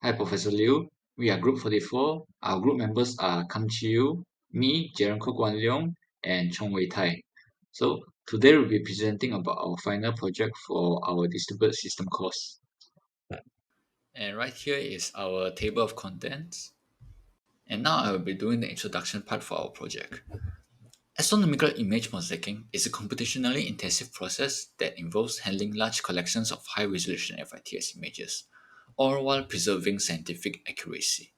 Hi, Professor Liu. We are Group 44. Our group members are Kam Chiu, me, Jaren Kok Wan Leong, and Chong Wei Tai. So today we'll be presenting about our final project for our distributed system course. And right here is our table of contents. And now I will be doing the introduction part for our project. Astronomical image mosaicing is a computationally intensive process that involves handling large collections of high-resolution FITS images, all while preserving scientific accuracy.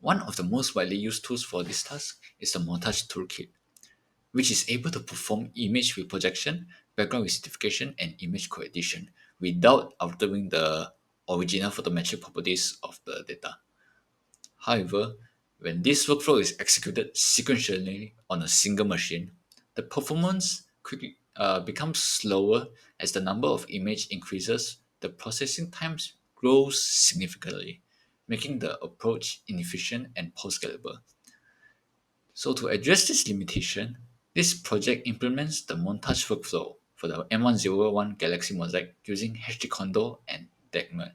One of the most widely used tools for this task is the Montage Toolkit, which is able to perform image reprojection, background rectification, and image coaddition without altering the original photometric properties of the data. However, when this workflow is executed sequentially on a single machine, the performance quickly becomes slower as the number of image increases, the processing times grows significantly, making the approach inefficient and poor scalable. So to address this limitation, this project implements the montage workflow for the M101 Galaxy Mosaic using HDCondo and Degman.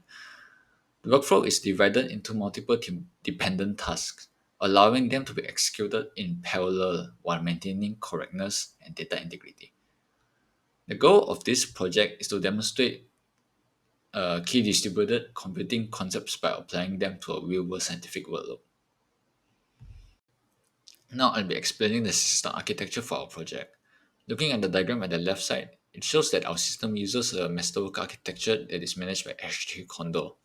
The workflow is divided into multiple dependent tasks, allowing them to be executed in parallel while maintaining correctness and data integrity. The goal of this project is to demonstrate key distributed computing concepts by applying them to a real-world scientific workload. Now I'll be explaining the system architecture for our project. Looking at the diagram at the left side, it shows that our system uses a masterwork architecture that is managed by HDCondo.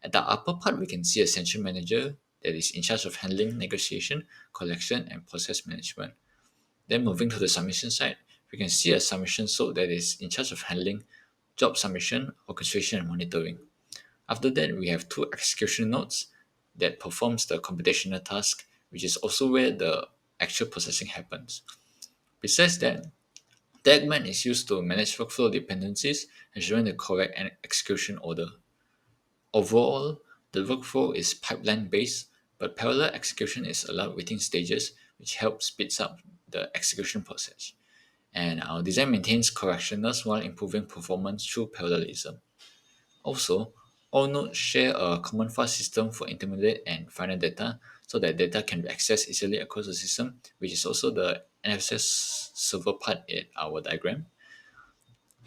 At the upper part, we can see a central manager that is in charge of handling negotiation, collection, and process management. Then moving to the submission side, we can see a submission SOAP that is in charge of handling job submission, orchestration, and monitoring. After that, we have two execution nodes that performs the computational task, which is also where the actual processing happens. Besides that, Dagman is used to manage workflow dependencies, ensuring the correct execution order. Overall, the workflow is pipeline-based, but parallel execution is allowed within stages, which helps speeds up the execution process. And our design maintains correctness while improving performance through parallelism. Also, all nodes share a common file system for intermediate and final data so that data can be accessed easily across the system, which is also the NFS server part in our diagram.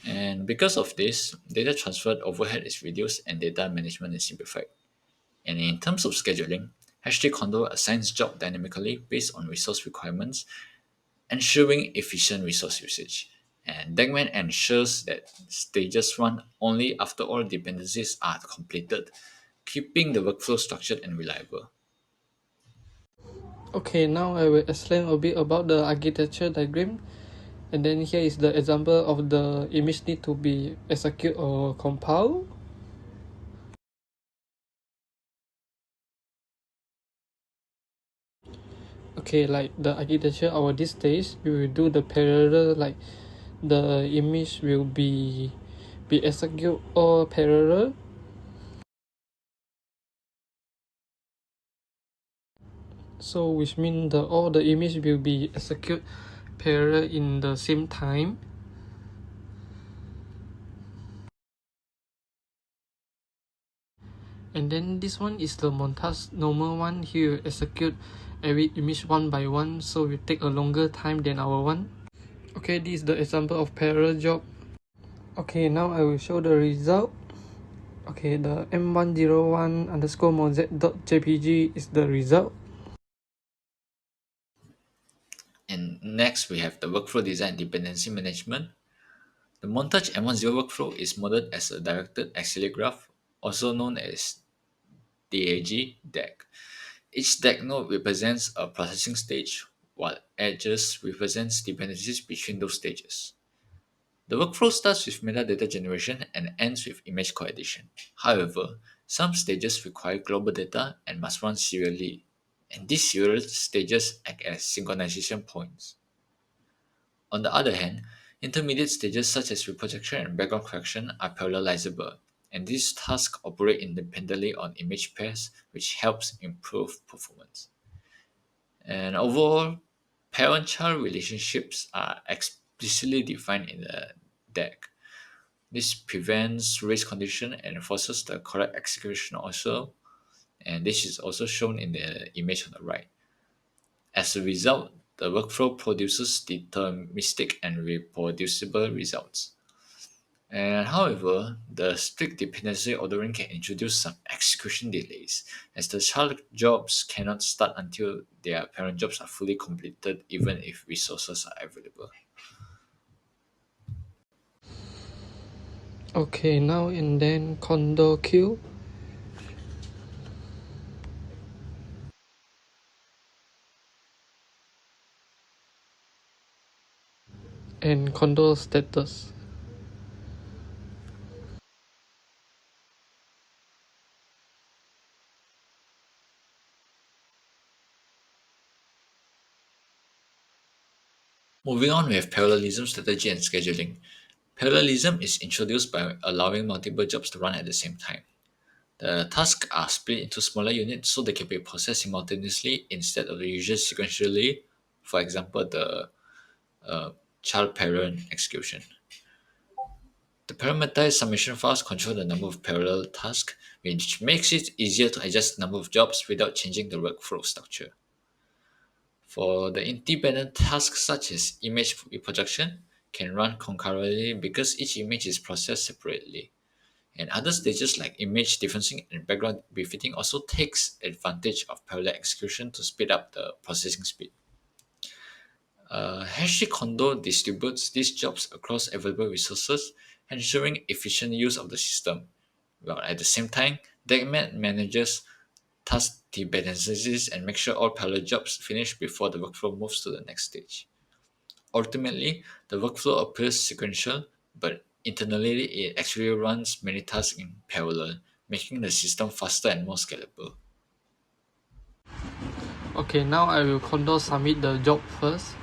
And because of this, data transfer overhead is reduced and data management is simplified. And in terms of scheduling, HDCondo assigns job dynamically based on resource requirements, ensuring efficient resource usage. And Dagman ensures that stages run only after all dependencies are completed, keeping the workflow structured and reliable. Okay, now I will explain a bit about the architecture diagram. And then here is the example of the image need to be execute or compile. Okay, like the architecture our this stage, we will do the parallel, like the image will be execute all parallel. So which means the all the image will be execute parallel in the same time. And then this one is the montage normal one. Here execute every image one by one, so we take a longer time than our one. Okay, this is the example of parallel job. Okay, now I will show the result. Okay, the M101 underscore mosaic.jpg is the result. And next, we have the workflow design dependency management. The Montage M10 workflow is modeled as a directed auxiliary graph, also known as DAG DAG. Each DAG node represents a processing stage, while edges represents dependencies between those stages. The workflow starts with metadata generation and ends with image coaddition. However, some stages require global data and must run serially, and these serial stages act as synchronization points. On the other hand, intermediate stages such as reprojection and background correction are parallelizable, and these tasks operate independently on image pairs, which helps improve performance. And overall, parent-child relationships are explicitly defined in the DAG. This prevents race condition and enforces the correct execution also. and this is also shown in the image on the right. As a result, the workflow produces deterministic and reproducible results. And however, the strict dependency ordering can introduce some execution delays, as the child jobs cannot start until their parent jobs are fully completed, even if resources are available. Okay, now and then Condor Q and Condor status. Moving on, we have parallelism strategy and scheduling. Parallelism is introduced by allowing multiple jobs to run at the same time. The tasks are split into smaller units so they can be processed simultaneously instead of the usual sequentially, for example, the uh, child parent execution. The parameterized summation files control the number of parallel tasks, which makes it easier to adjust the number of jobs without changing the workflow structure. For the independent tasks such as image reproduction can run concurrently because each image is processed separately. And other stages like image differencing and background befitting also takes advantage of parallel execution to speed up the processing speed. Hashy Condo distributes these jobs across available resources, ensuring efficient use of the system, while at the same time, Degmet manages task dependencies and makes sure all parallel jobs finish before the workflow moves to the next stage. Ultimately, the workflow appears sequential, but internally it actually runs many tasks in parallel, making the system faster and more scalable. Okay, now I will Condor submit the job first.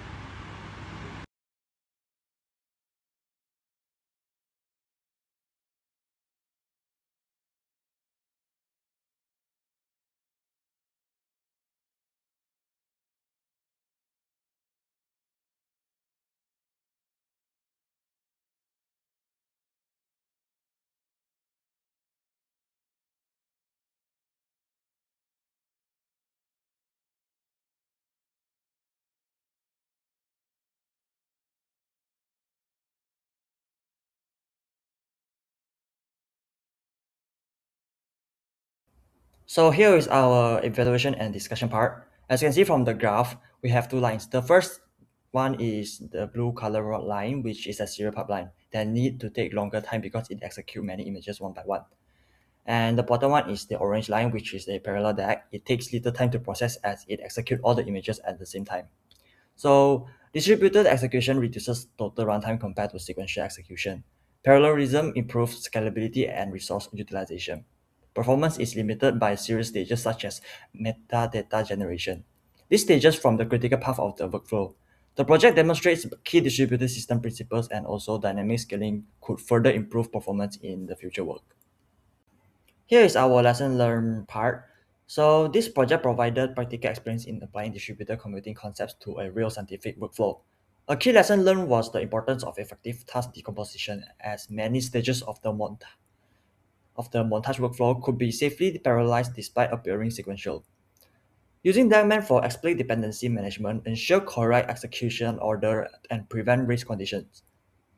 So here is our evaluation and discussion part. As you can see from the graph, we have two lines. The first one is the blue color line, which is a serial pipeline that need to take longer time because it execute many images one by one. And the bottom one is the orange line, which is a parallel DAG. It takes little time to process as it execute all the images at the same time. So distributed execution reduces total runtime compared to sequential execution. Parallelism improves scalability and resource utilization. Performance is limited by serial stages such as metadata generation. These stages form the critical path of the workflow. The project demonstrates key distributed system principles and also dynamic scaling could further improve performance in the future work. Here is our lesson learned part. So this project provided practical experience in applying distributed computing concepts to a real scientific workflow. A key lesson learned was the importance of effective task decomposition as many stages of the montage workflow could be safely parallelized despite appearing sequential. Using Diamond for explicit dependency management ensure correct execution order and prevent race conditions.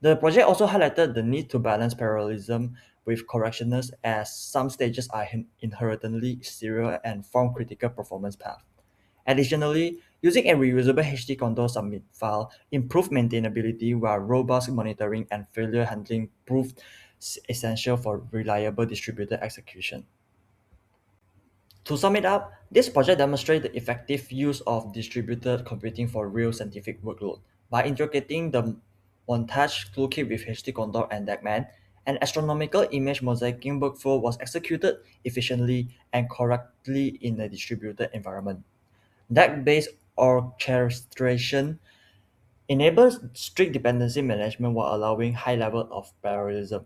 The project also highlighted the need to balance parallelism with correctness as some stages are inherently serial and form critical performance paths. Additionally, using a reusable HT control submit file improved maintainability while robust monitoring and failure handling proved essential for reliable distributed execution. To sum it up, this project demonstrates the effective use of distributed computing for real scientific workload. By integrating the montage toolkit with HT Condor and DACman, an astronomical image mosaicing workflow was executed efficiently and correctly in a distributed environment. DAC-based orchestration enables strict dependency management while allowing high level of parallelism.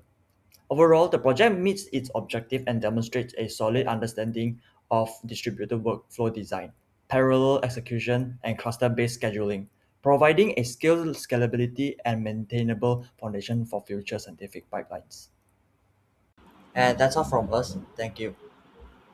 Overall, the project meets its objective and demonstrates a solid understanding of distributed workflow design, parallel execution, and cluster-based scheduling, providing a scaled scalability and maintainable foundation for future scientific pipelines. And that's all from us. Thank you.